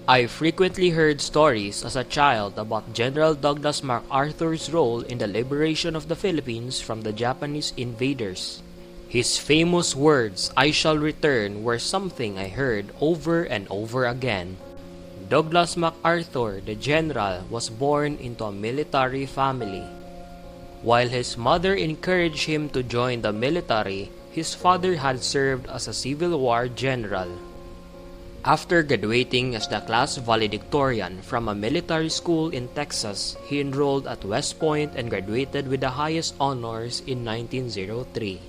I frequently heard stories as a child about General Douglas MacArthur's role in the liberation of the Philippines from the Japanese invaders. His famous words, "I shall return," were something I heard over and over again. Douglas MacArthur, the general, was born into a military family. While his mother encouraged him to join the military, his father had served as a Civil War general. After graduating as the class valedictorian from a military school in Texas, he enrolled at West Point and graduated with the highest honors in 1903.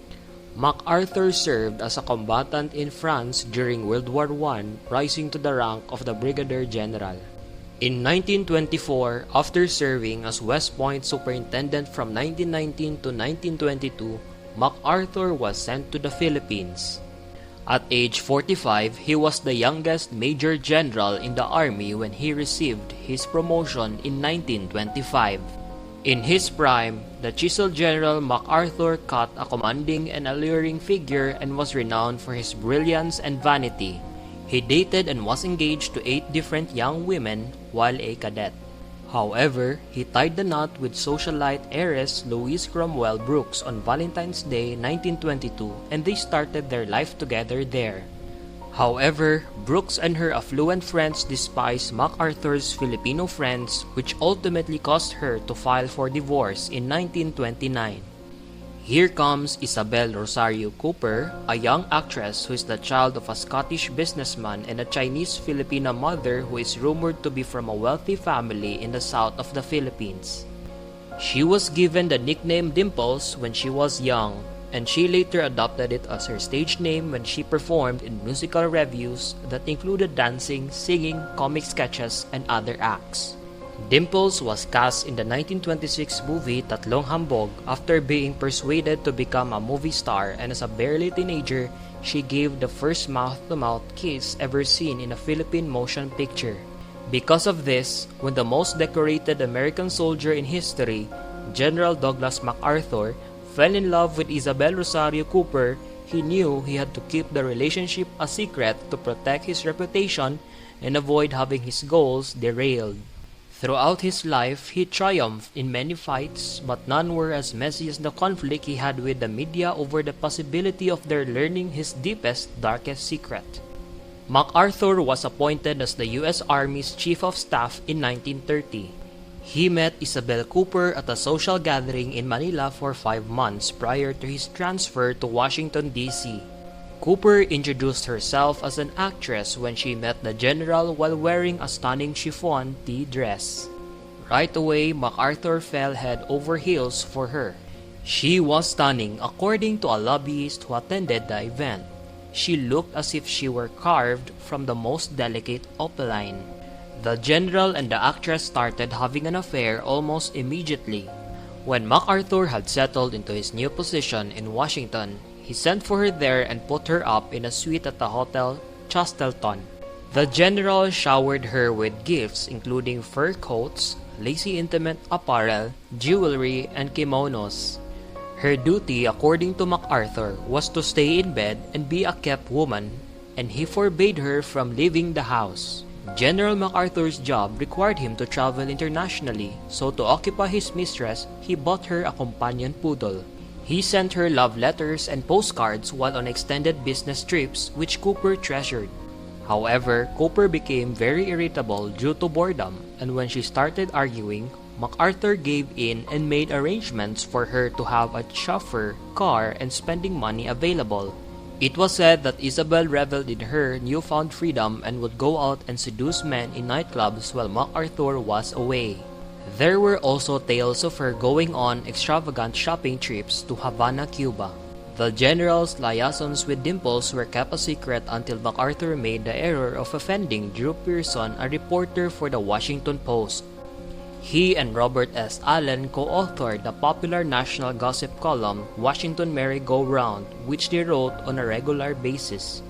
MacArthur served as a combatant in France during World War I, rising to the rank of the brigadier general. In 1924, after serving as West Point superintendent from 1919 to 1922, MacArthur was sent to the Philippines. At age 45, he was the youngest major general in the army when he received his promotion in 1925. In his prime, the chiseled General MacArthur cut a commanding and alluring figure and was renowned for his brilliance and vanity. He dated and was engaged to 8 different young women while a cadet. However, he tied the knot with socialite heiress Louise Cromwell Brooks on Valentine's Day 1922, and they started their life together there. However, Brooks and her affluent friends despised MacArthur's Filipino friends, which ultimately caused her to file for divorce in 1929. Here comes Isabel Rosario Cooper, a young actress who is the child of a Scottish businessman and a Chinese-Filipina mother who is rumored to be from a wealthy family in the south of the Philippines. She was given the nickname Dimples when she was young, and she later adopted it as her stage name when she performed in musical revues that included dancing, singing, comic sketches, and other acts. Dimples was cast in the 1926 movie Tatlong Hambog after being persuaded to become a movie star, and as a barely teenager, she gave the first mouth-to-mouth kiss ever seen in a Philippine motion picture. Because of this, when the most decorated American soldier in history, General Douglas MacArthur, fell in love with Isabel Rosario Cooper, he knew he had to keep the relationship a secret to protect his reputation and avoid having his goals derailed. Throughout his life, he triumphed in many fights, but none were as messy as the conflict he had with the media over the possibility of their learning his deepest, darkest secret. MacArthur was appointed as the U.S. Army's Chief of Staff in 1930. He met Isabel Cooper at a social gathering in Manila for 5 months prior to his transfer to Washington, D.C. Cooper introduced herself as an actress when she met the general while wearing a stunning chiffon tea dress. Right away, MacArthur fell head over heels for her. She was stunning according to a lobbyist who attended the event. She looked as if she were carved from the most delicate opaline. The general and the actress started having an affair almost immediately. When MacArthur had settled into his new position in Washington, he sent for her there and put her up in a suite at the Hotel Chastleton. The general showered her with gifts including fur coats, lacy intimate apparel, jewelry, and kimonos. Her duty, according to MacArthur, was to stay in bed and be a kept woman, and he forbade her from leaving the house. General MacArthur's job required him to travel internationally, so to occupy his mistress, he bought her a companion poodle. He sent her love letters and postcards while on extended business trips, which Cooper treasured. However, Cooper became very irritable due to boredom, and when she started arguing, MacArthur gave in and made arrangements for her to have a chauffeur, car, and spending money available. It was said that Isabel reveled in her newfound freedom and would go out and seduce men in nightclubs while MacArthur was away. There were also tales of her going on extravagant shopping trips to Havana, Cuba. The general's liaisons with Dimples were kept a secret until MacArthur made the error of offending Drew Pearson, a reporter for the Washington Post. He and Robert S. Allen co-authored the popular national gossip column Washington Merry-Go-Round, which they wrote on a regular basis.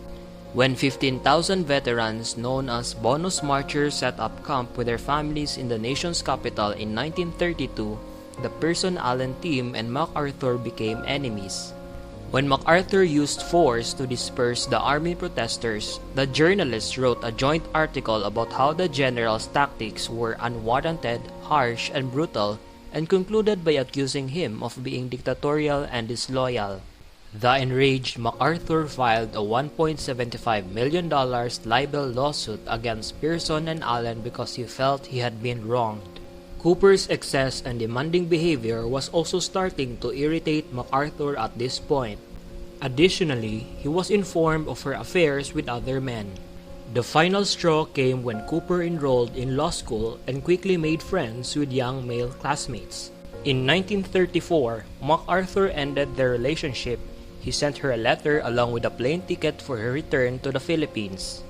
When 15,000 veterans known as Bonus Marchers set up camp with their families in the nation's capital in 1932, the Pearson-Allen team and MacArthur became enemies. When MacArthur used force to disperse the army protesters, the journalist wrote a joint article about how the general's tactics were unwarranted, harsh, and brutal, and concluded by accusing him of being dictatorial and disloyal. The enraged MacArthur filed a $1.75 million libel lawsuit against Pearson and Allen because he felt he had been wronged. Cooper's excess and demanding behavior was also starting to irritate MacArthur at this point. Additionally, he was informed of her affairs with other men. The final straw came when Cooper enrolled in law school and quickly made friends with young male classmates. In 1934, MacArthur ended their relationship. He sent her a letter along with a plane ticket for her return to the Philippines.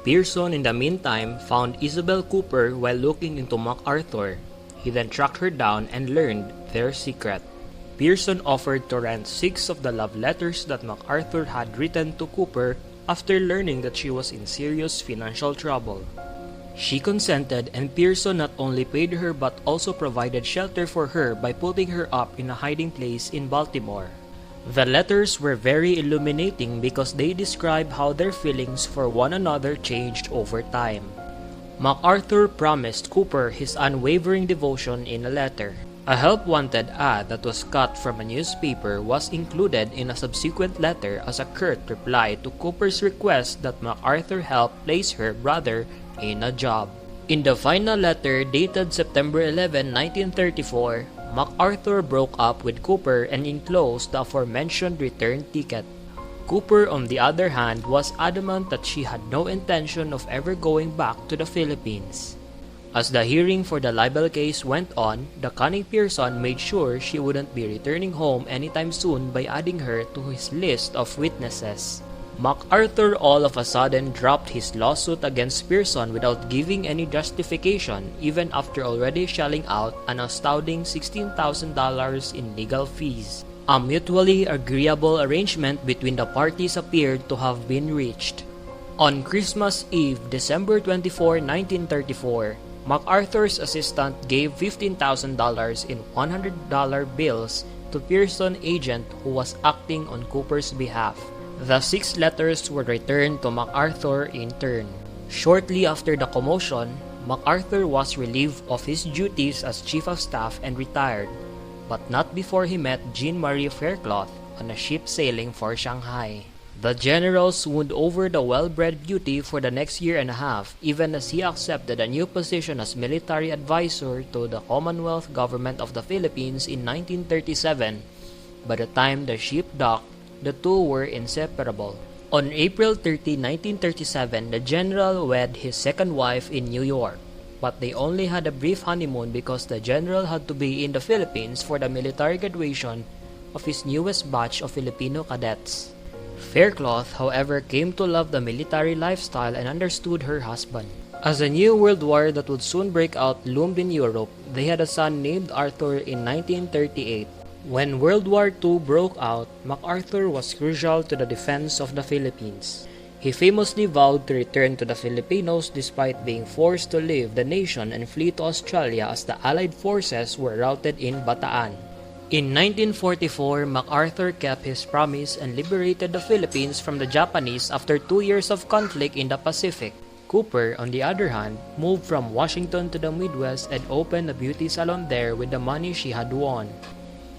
Pearson, in the meantime, found Isabel Cooper while looking into MacArthur. He then tracked her down and learned their secret. Pearson offered to rent 6 of the love letters that MacArthur had written to Cooper after learning that she was in serious financial trouble. She consented, and Pearson not only paid her but also provided shelter for her by putting her up in a hiding place in Baltimore. The letters were very illuminating because they describe how their feelings for one another changed over time. MacArthur promised Cooper his unwavering devotion in a letter. A help-wanted ad that was cut from a newspaper was included in a subsequent letter as a curt reply to Cooper's request that MacArthur help place her brother in a job. In the final letter dated September 11, 1934, MacArthur broke up with Cooper and enclosed the aforementioned return ticket. Cooper, on the other hand, was adamant that she had no intention of ever going back to the Philippines. As the hearing for the libel case went on, the cunning Pearson made sure she wouldn't be returning home anytime soon by adding her to his list of witnesses. MacArthur all of a sudden dropped his lawsuit against Pearson without giving any justification, even after already shelling out an astounding $16,000 in legal fees. A mutually agreeable arrangement between the parties appeared to have been reached. On Christmas Eve, December 24, 1934, MacArthur's assistant gave $15,000 in $100 bills to Pearson's agent who was acting on Cooper's behalf. The 6 letters were returned to MacArthur in turn. Shortly after the commotion, MacArthur was relieved of his duties as Chief of Staff and retired, but not before he met Jean-Marie Faircloth on a ship sailing for Shanghai. The general swooned over the well-bred beauty for the next year and a half, even as he accepted a new position as military advisor to the Commonwealth Government of the Philippines in 1937. By the time the ship docked, the two were inseparable. On April 30, 1937, the general wed his second wife in New York, but they only had a brief honeymoon because the general had to be in the Philippines for the military graduation of his newest batch of Filipino cadets. Faircloth, however, came to love the military lifestyle and understood her husband. As a new world war that would soon break out loomed in Europe, they had a son named Arthur in 1938. When World War II broke out, MacArthur was crucial to the defense of the Philippines. He famously vowed to return to the Filipinos despite being forced to leave the nation and flee to Australia as the Allied forces were routed in Bataan. In 1944, MacArthur kept his promise and liberated the Philippines from the Japanese after 2 years of conflict in the Pacific. Cooper, on the other hand, moved from Washington to the Midwest and opened a beauty salon there with the money she had won.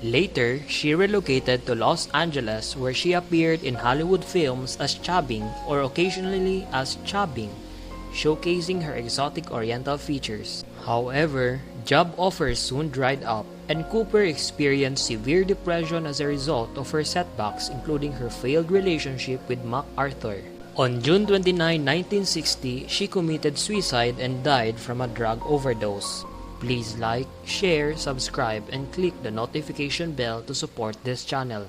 Later, she relocated to Los Angeles where she appeared in Hollywood films as Chabing or occasionally as Chabing, showcasing her exotic oriental features. However, job offers soon dried up, and Cooper experienced severe depression as a result of her setbacks, including her failed relationship with MacArthur. On June 29, 1960, she committed suicide and died from a drug overdose. Please like, share, subscribe, and click the notification bell to support this channel.